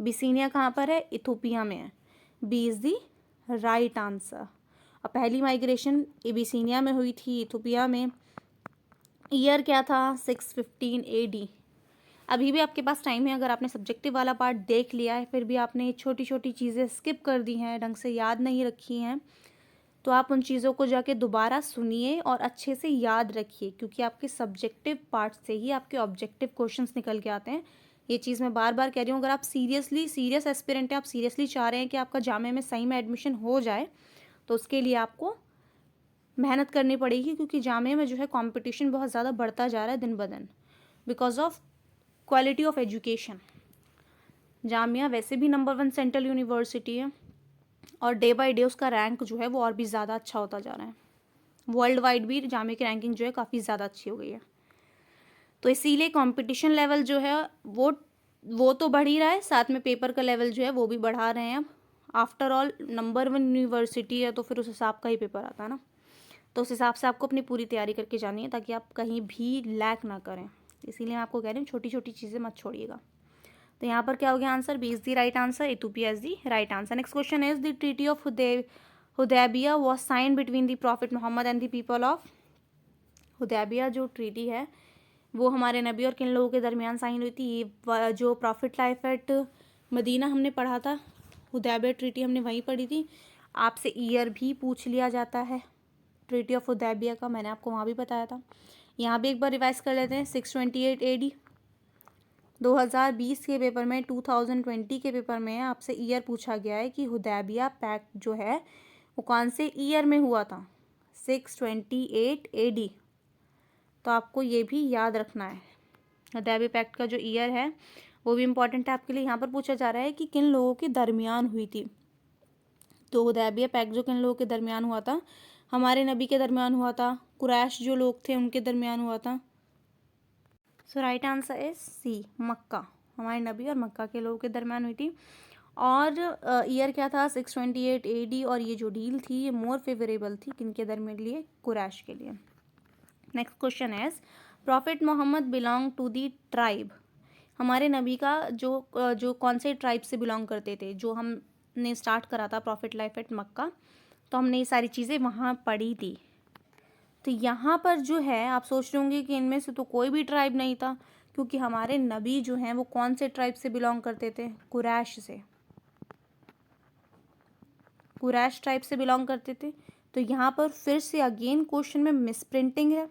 Abyssinia कहाँ पर है, इथोपिया में है, B is the right answer. और पहली माइग्रेशन एबिसीनिया में हुई थी, इथोपिया में। ईयर क्या था, 615 AD। अभी भी आपके पास टाइम है, अगर आपने सब्जेक्टिव वाला पार्ट देख लिया है फिर भी आपने छोटी छोटी चीज़ें स्किप कर दी हैं, ढंग से याद नहीं रखी हैं, तो आप उन चीज़ों को जाके दोबारा सुनिए और अच्छे से याद रखिए, क्योंकि आपके सब्जेक्टिव पार्ट से ही आपके ऑब्जेक्टिव क्वेश्चंस निकल के आते हैं। ये चीज़ मैं बार बार कह रही हूँ, अगर आप सीरियस एस्पिरेंट हैं, आप सीरियसली चाह रहे हैं कि आपका जामे में सही में एडमिशन हो जाए, तो उसके लिए आपको मेहनत करनी पड़ेगी, क्योंकि जामे में जो है कंपटीशन बहुत ज़्यादा बढ़ता जा रहा है दिन ब दिन, because of quality of education. Jamia वैसे भी नंबर 1 सेंट्रल यूनिवर्सिटी है और डे बाय डे उसका रैंक जो है वो और भी ज़्यादा अच्छा होता जा रहा है। वर्ल्ड वाइड भी जामिया की रैंकिंग जो है काफ़ी ज़्यादा अच्छी हो गई है। तो इसीलिए कंपटीशन लेवल जो है वो तो बढ़ ही रहा है, साथ में पेपर का लेवल जो है वो भी बढ़ा रहे हैं। अब आफ्टर ऑल नंबर 1 यूनिवर्सिटी है तो फिर उस हिसाब का ही पेपर आता है ना, तो उस हिसाब से आपको अपनी पूरी तैयारी करके जानी है ताकि आप कहीं भी लैक ना करें। इसीलिए मैं आपको कह रही हूँ छोटी छोटी चीज़ें मत छोड़िएगा। तो यहाँ पर क्या हो गया answer, B is the right answer, Ethiopia is the right answer. Next question is the treaty of Hudaibiya was sign between the prophet Muhammad and the people of. Hudaibiya जो ट्रीटी है वो हमारे नबी और किन लोगों के दरमियान साइन हुई थी, ये जो प्रॉफिट लाइफ एट मदीना हमने पढ़ा था, हुदैबिया ट्रीटी हमने वहीं पढ़ी थी। आपसे ईयर भी पूछ लिया जाता है ट्रीटी ऑफ हुदैबिया का, मैंने आपको वहाँ भी बताया था। यहाँ भी एक बार रिवाइज कर लेते हैं। 628 AD 2020 के पेपर में, 2020 के पेपर में आपसे ईयर पूछा गया है कि हुदैबिया पैक्ट जो है वो कौन से ईयर में हुआ था, 628 AD। तो आपको ये भी याद रखना है, हुदैबिया पैक्ट का जो ईयर है वो भी इम्पॉर्टेंट है आपके लिए। यहाँ पर पूछा जा रहा है कि किन लोगों के दरमियान हुई थी, तो हुदैबिया पैक्ट जो किन लोगों के दरमियान हुआ था, हमारे नबी के दरमियान हुआ था, कुरैश जो लोग थे उनके दरमियान हुआ था। सो राइट आंसर इज सी, मक्का, हमारे नबी और मक्का के लोगों के दरमियान हुई थी। और ईयर क्या था, 628 AD। और ये जो डील थी ये मोर फेवरेबल थी किनके दरमियान लिए, कुरैश के लिए। Next question is prophet Muhammad belong to the tribe. हमारे नबी का जो कौन से ट्राइब से बिलोंग करते थे, जो हमने स्टार्ट करा था प्रॉफिट लाइफ एट मक्का, तो हमने ये सारी चीज़ें वहाँ पढ़ी थी। तो यहाँ पर जो है आप सोच रहे होंगे कि इनमें से तो कोई भी ट्राइब नहीं था, क्योंकि हमारे नबी जो हैं वो कौन से ट्राइब से बिलोंग करते थे, कुरैश से, कुरैश ट्राइब से बिलोंग करते थे। तो यहाँ पर फिर से अगेन क्वेश्चन में मिस प्रिंटिंग है,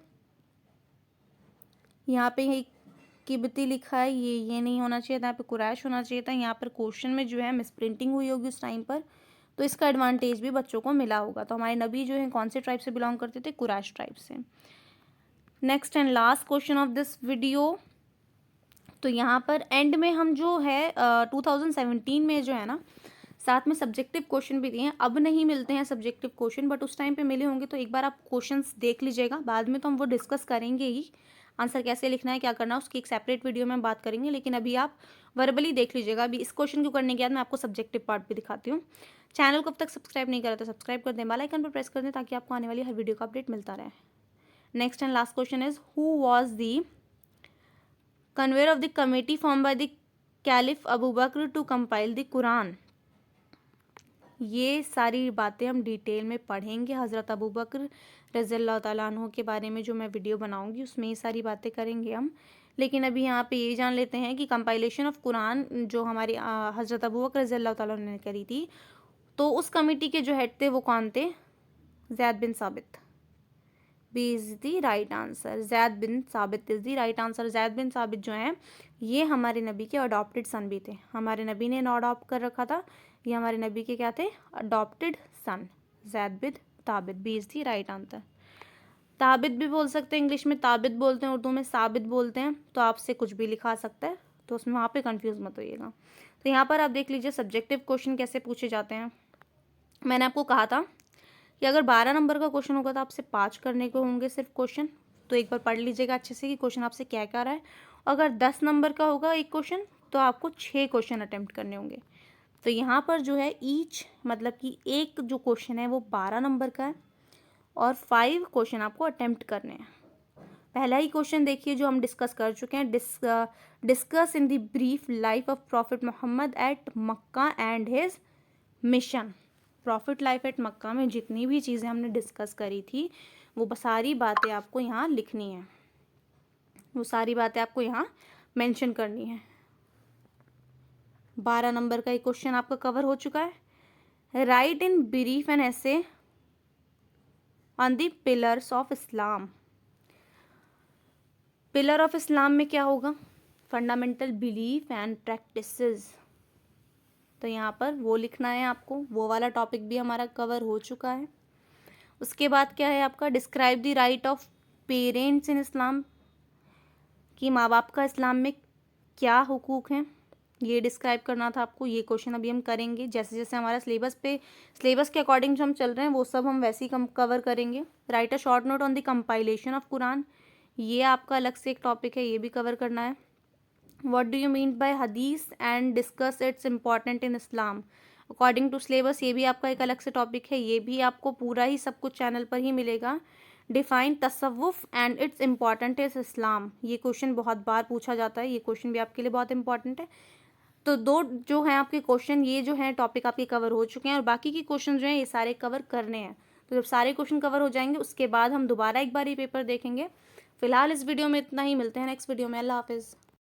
यहाँ पे ये किबती लिखा है, ये नहीं होना चाहिए था, यहाँ पे कुरैश होना चाहिए था। यहाँ पर क्वेश्चन में जो है मिस प्रिंटिंग हुई होगी उस टाइम पर, तो इसका एडवांटेज भी बच्चों को मिला होगा। तो हमारे नबी जो है कौन से ट्राइब से बिलोंग करते थे? कुरैश ट्राइब से। Next and last question of this video. तो यहाँ पर एंड में हम जो है 2017 में जो है ना साथ में सब्जेक्टिव क्वेश्चन भी दिए हैं। अब नहीं मिलते हैं सब्जेक्टिव क्वेश्चन, बट उस टाइम पे मिले होंगे, तो एक बार आप क्वेश्चंस देख लीजिएगा। बाद में तो हम वो डिस्कस करेंगे ही, आंसर कैसे लिखना है, क्या करना है, उसकी एक सेपरेट वीडियो में हम बात करेंगे। लेकिन अभी आप वर्बली देख लीजिएगा। अभी इस क्वेश्चन को करने के बाद मैं आपको सब्जेक्टिव पार्ट भी दिखाती हूँ। चैनल को अब तक सब्सक्राइब नहीं करा तो सब्सक्राइब कर दें, बेल आइकन पर प्रेस कर दें, ताकि आपको आने वाली हर वीडियो का अपडेट मिलता रहे। Next and last question is, who was the convener of the committee form by the caliph Abu Bakr to compile the Quran? ये सारी बातें हम डिटेल में पढ़ेंगे। हज़रत अबू बकर रज़ियल्लाहु ताला अन्हु के बारे में जो मैं वीडियो बनाऊंगी उसमें ये सारी बातें करेंगे हम। लेकिन अभी यहाँ पे ये जान लेते हैं कि कंपाइलेशन ऑफ कुरान जो हमारी हज़रत अबू बकर रज़ियल्लाहु ताला अन्हु ने करी थी, तो उस कमेटी के जो हेड थे वो कौन थे? Zaid bin Sabit. B is the right answer. Zaid bin Sabit is the right answer. Zaid bin Sabit जो हैं ये हमारे नबी के अडॉप्टेड सन भी थे। हमारे नबी ने अडॉप्ट कर रखा था, ये हमारे नबी के क्या थे? Adopted son. Zaid bin Thabit, B is the right answer. Thabit भी बोल सकते हैं, इंग्लिश में ताबित बोलते हैं, उर्दू में साबित बोलते हैं। तो आपसे कुछ भी लिखा सकता है, तो उसमें वहाँ पे कंफ्यूज मत होइएगा। तो यहाँ पर आप देख लीजिए सब्जेक्टिव क्वेश्चन कैसे पूछे जाते हैं। मैंने आपको कहा था कि अगर 12 नंबर का क्वेश्चन होगा तो आपसे 5 करने को होंगे सिर्फ क्वेश्चन। तो एक बार पढ़ लीजिएगा अच्छे से कि क्वेश्चन आपसे क्या क्या रहा है। अगर 10 नंबर का होगा एक क्वेश्चन तो आपको 6 क्वेश्चन अटेम्प्ट करने होंगे। तो यहाँ पर जो है ईच मतलब कि एक जो क्वेश्चन है वो 12 नंबर का है और 5 क्वेश्चन आपको अटेम्प्ट करने हैं। पहला ही क्वेश्चन देखिए जो हम डिस्कस कर चुके हैं, discuss in the brief life of prophet Mohammad at Mecca and his mission. Prophet life at Mecca में जितनी भी चीज़ें हमने डिस्कस करी थी वो सारी बातें आपको यहाँ लिखनी है, वो सारी बातें आपको यहाँ मेंशन करनी है। 12 नंबर का एक क्वेश्चन आपका कवर हो चुका है। राइट इन ब्रीफ एन ऐसे on the pillars of Islam. Pillar of Islam में क्या होगा? Fundamental belief and practices. तो यहाँ पर वो लिखना है आपको, वो वाला टॉपिक भी हमारा कवर हो चुका है। उसके बाद क्या है आपका? Describe the right of parents in Islam, कि माँ बाप का इस्लाम में क्या हुकूक हैं, ये डिस्क्राइब करना था आपको। ये क्वेश्चन अभी हम करेंगे, जैसे जैसे हमारा सिलेबस के अकॉर्डिंग जो हम चल रहे हैं वो सब हम वैसे ही कवर करेंगे। Right a short note on the compilation of Quran, ये आपका अलग से एक टॉपिक है, ये भी कवर करना है। What do you mean by हदीस and discuss it's important in Islam according to syllabus, ये भी आपका एक अलग से टॉपिक है, ये भी आपको पूरा ही सब कुछ चैनल पर ही मिलेगा। डिफाइन तसव्वुफ and it's important is Islam, ये क्वेश्चन बहुत बार पूछा जाता है, ये क्वेश्चन भी आपके लिए बहुत इंपॉर्टेंट है। तो 2 जो हैं आपके क्वेश्चन, ये जो हैं टॉपिक आपके कवर हो चुके हैं और बाकी के क्वेश्चन जो हैं ये सारे कवर करने हैं। तो जब सारे क्वेश्चन कवर हो जाएंगे उसके बाद हम दोबारा एक बार ये पेपर देखेंगे। फिलहाल इस वीडियो में इतना ही, मिलते हैं नेक्स्ट वीडियो में। अल्लाह हाफिज़।